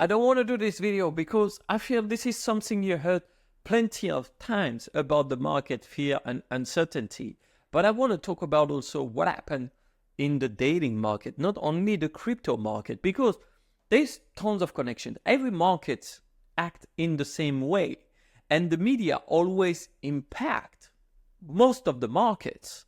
I don't want to do this video because I feel this is something you heard plenty of times about the market fear and uncertainty. But I want to talk about also what happened in the dating market, not only the crypto market, because there's tons of connections. Every market act in the same way, and the media always impact most of the markets.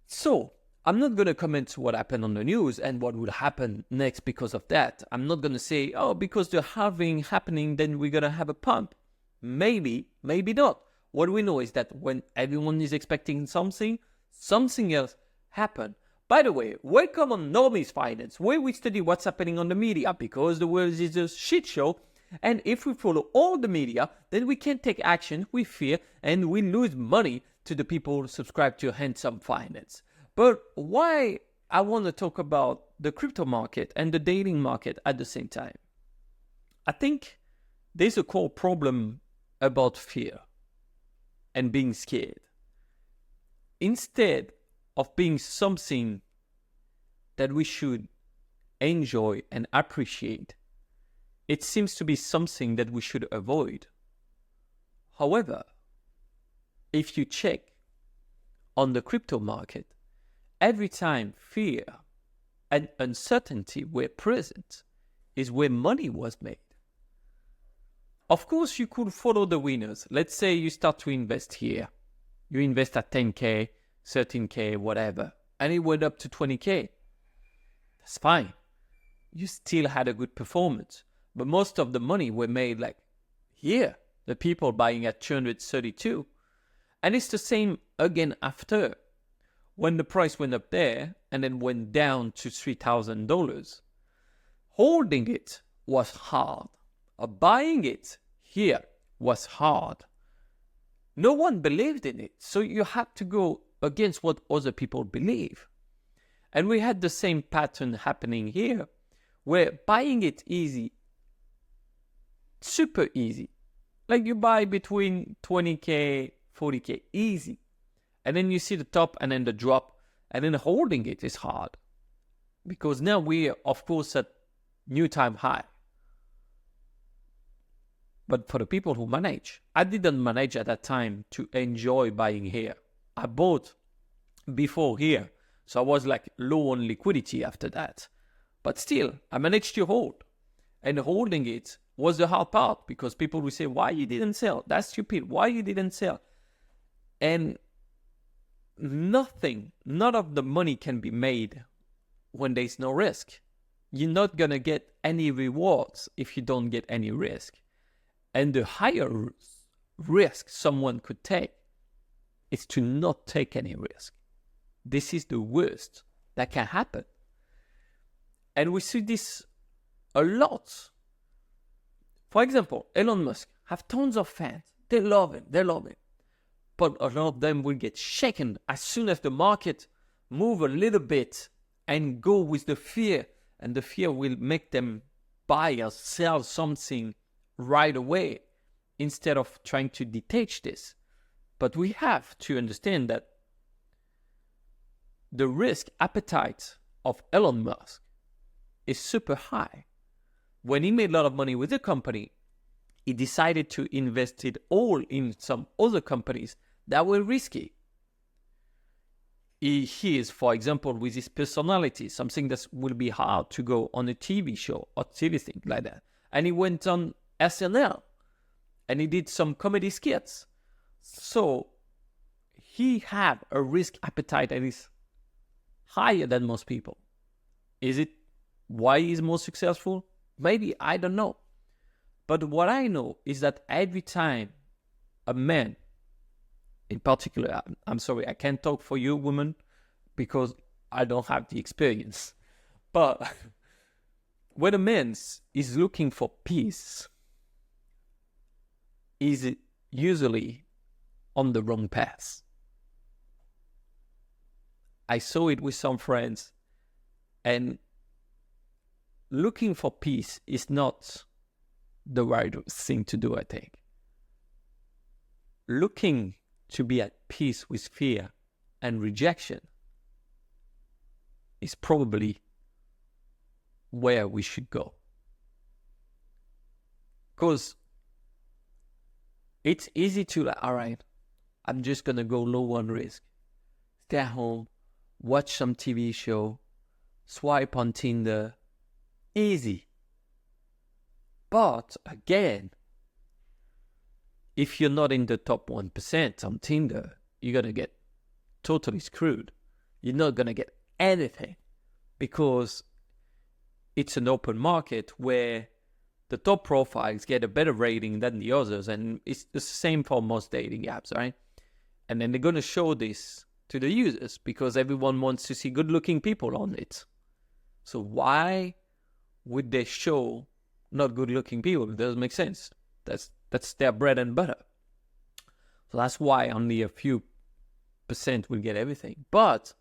So I'm not going to comment what happened on the news and what will happen next because of that. I'm not going to say, oh, because the halving happening, then we're going to have a pump. Maybe, maybe not. What we know is that when everyone is expecting something, something else happen. By the way, welcome on Normies Finance, where we study what's happening on the media, because the world is a shit show. And if we follow all the media, then we can't take action, we fear, and we lose money to the people who subscribe to Handsome Finance. But why I want to talk about the crypto market and the dating market at the same time? I think there's a core problem about fear and being scared. Instead of being something that we should enjoy and appreciate, it seems to be something that we should avoid. However, if you check on the crypto market, every time fear and uncertainty were present is where money was made. Of course, you could follow the winners. Let's say you start to invest here. You invest at 10K, 13K, whatever, and it went up to 20K. That's fine. You still had a good performance. But most of the money were made like here, the people buying at 232. And it's the same again after. When the price went up there and then went down to $3,000, holding it was hard. Buying it here was hard. No one believed in it, so you had to go against what other people believe. And we had the same pattern happening here, where buying it easy, super easy. Like you buy between 20K, 40K, easy. And then you see the top and then the drop, and then holding it is hard. Because now we are, of course, at new time high. But for the people who manage, I didn't manage at that time to enjoy buying here. I bought before here, so I was like low on liquidity after that. But still, I managed to hold. And holding it was the hard part, because people will say, why you didn't sell? That's stupid. Why you didn't sell? And none of the money can be made when there's no risk. You're not going to get any rewards if you don't get any risk. And the higher risk someone could take is to not take any risk. This is the worst that can happen. And we see this a lot. For example, Elon Musk have tons of fans. They love him. But a lot of them will get shaken as soon as the market move a little bit and go with the fear. And the fear will make them buy or sell something right away instead of trying to detach this. But we have to understand that the risk appetite of Elon Musk is super high. When he made a lot of money with the company, he decided to invest it all in some other companies that were risky. He is, for example, with his personality, something that will be hard to go on a TV show or TV thing like that. And he went on SNL and he did some comedy skits. So he had a risk appetite that is higher than most people. Is it why he's more successful? Maybe, I don't know. But what I know is that every time a man, in particular, I'm sorry, I can't talk for you, woman, because I don't have the experience. But when a man is looking for peace, is usually on the wrong path. I saw it with some friends, and looking for peace is not the right thing to do, I think. Looking to be at peace with fear and rejection is probably where we should go. Because it's easy to like, all right, I'm just going to go low on risk. Stay at home, watch some TV show, swipe on Tinder. Easy. But again, if you're not in the top 1% on Tinder, you're going to get totally screwed. You're not going to get anything because it's an open market where the top profiles get a better rating than the others. And it's the same for most dating apps, right? And then they're going to show this to the users because everyone wants to see good-looking people on it. So why would they show not good-looking people? It doesn't make sense. That's their bread and butter. So that's why only a few % will get everything. But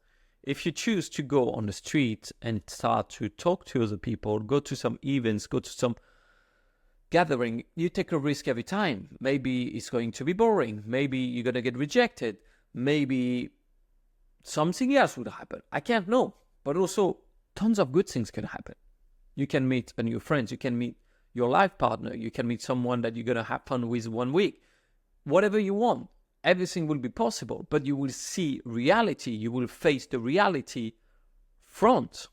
if you choose to go on the street and start to talk to other people, go to some events, go to some gathering, you take a risk every time. Maybe it's going to be boring. Maybe you're going to get rejected. Maybe something else would happen. I can't know. But also, tons of good things can happen. You can meet a new friend. You can meet your life partner. You can meet someone that you're going to have fun with 1 week. Whatever you want. Everything will be possible. But you will see reality. You will face the reality front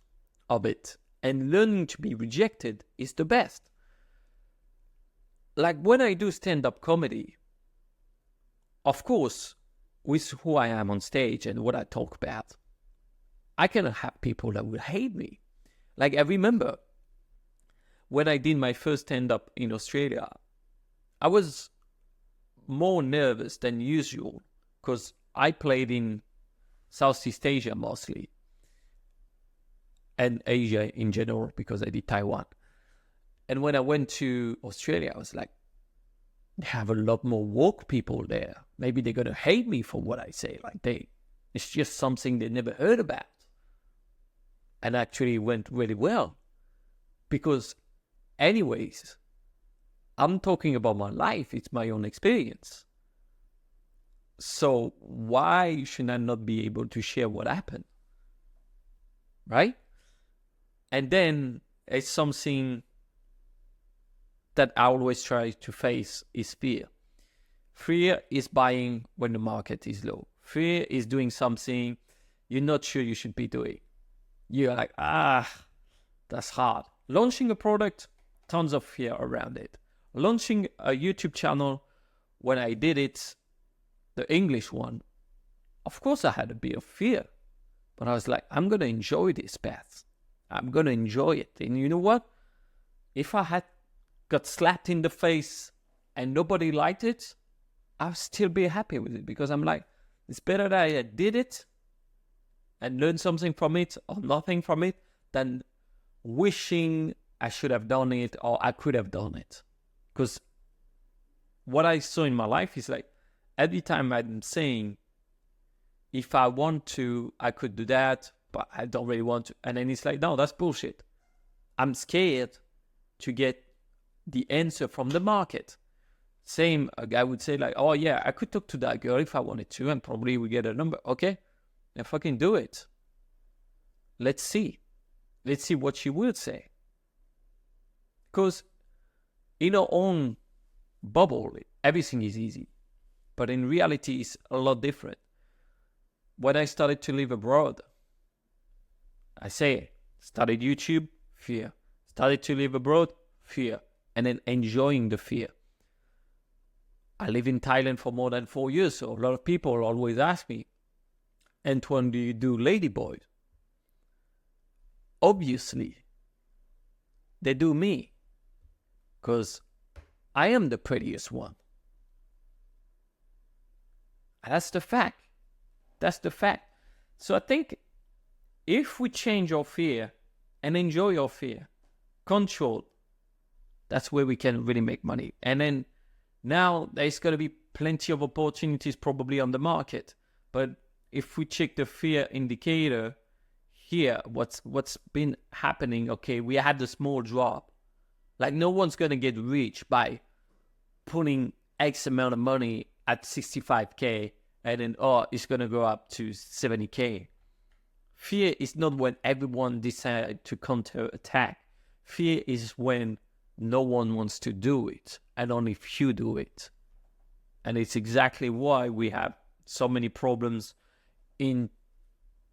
of it. And learning to be rejected is the best. Like when I do stand-up comedy, of course, with who I am on stage and what I talk about, I cannot have people that will hate me. Like I remember when I did my first stand-up in Australia, I was more nervous than usual because I played in Southeast Asia mostly and Asia in general because I did Taiwan. And when I went to Australia, I was like, they have a lot more woke people there. Maybe they're going to hate me for what I say. It's just something they never heard about. And actually went really well. Because anyways, I'm talking about my life. It's my own experience. So why should I not be able to share what happened? Right? And then it's something that I always try to face is fear. Fear is buying when the market is low. Fear is doing something you're not sure you should be doing. You're like, that's hard. Launching a product, tons of fear around it. Launching a YouTube channel, when I did it, the English one, of course I had a bit of fear. But I was like, I'm going to enjoy this path. I'm going to enjoy it. And you know what? If I had got slapped in the face and nobody liked it, I'll still be happy with it because I'm like, it's better that I did it and learned something from it or nothing from it than wishing I should have done it or I could have done it. Because what I saw in my life is like, every time I'm saying, if I want to, I could do that, but I don't really want to. And then it's like, no, that's bullshit. I'm scared to get the answer from the market. Same, a guy would say like, oh yeah, I could talk to that girl if I wanted to and probably we get a number. Okay, then fucking do it. Let's see. Let's see what she will say. Because in our own bubble, everything is easy. But in reality, it's a lot different. When I started to live abroad, I say, started YouTube, fear. Started to live abroad, fear. And then enjoying the fear. I live in Thailand for more than 4 years, so a lot of people always ask me, Antoine, do you do ladyboy? Obviously, they do me. Because I am the prettiest one. And that's the fact. That's the fact. So I think if we change our fear and enjoy our fear, control, that's where we can really make money. And then now there's going to be plenty of opportunities probably on the market. But if we check the fear indicator here, what's been happening, okay, we had a small drop. Like no one's going to get rich by putting X amount of money at 65K and then, it's going to go up to 70K. Fear is not when everyone decides to counter-attack. Fear is when no one wants to do it, and only few do it. And it's exactly why we have so many problems in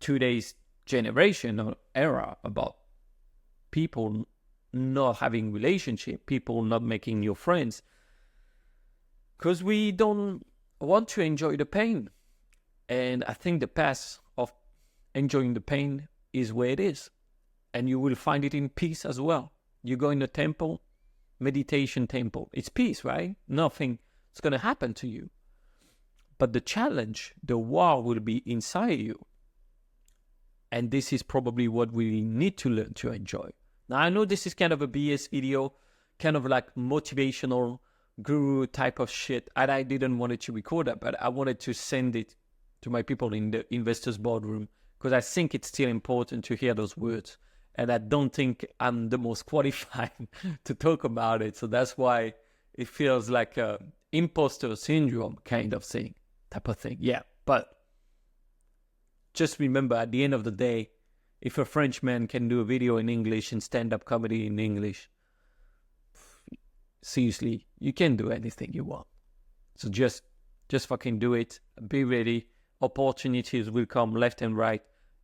today's generation or era about people not having relationship, people not making new friends, because we don't want to enjoy the pain. And I think the path of enjoying the pain is where it is. And you will find it in peace as well. You go in a temple, meditation temple. It's peace, right? Nothing is going to happen to you. But the challenge, the war will be inside you. And this is probably what we need to learn to enjoy. Now, I know this is kind of a BS video, kind of like motivational guru type of shit. And I didn't want it to record that, but I wanted to send it to my people in the investors boardroom, because I think it's still important to hear those words. And I don't think I'm the most qualified to talk about it. So that's why it feels like a imposter syndrome kind of thing, type of thing. Yeah, but just remember, at the end of the day, if a Frenchman can do a video in English and stand-up comedy in English, seriously, you can do anything you want. So just fucking do it. Be ready. Opportunities will come left and right.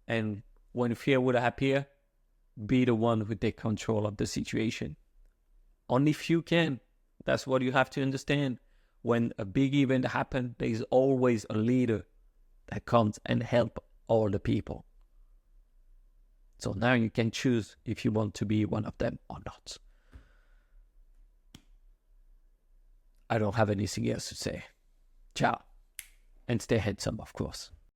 And when fear will appear, be the one who take control of the situation. Only if you can. That's what you have to understand. When a big event happens, there is always a leader that comes and help all the people. So now you can choose if you want to be one of them or not. I don't have anything else to say. Ciao. And stay handsome, of course.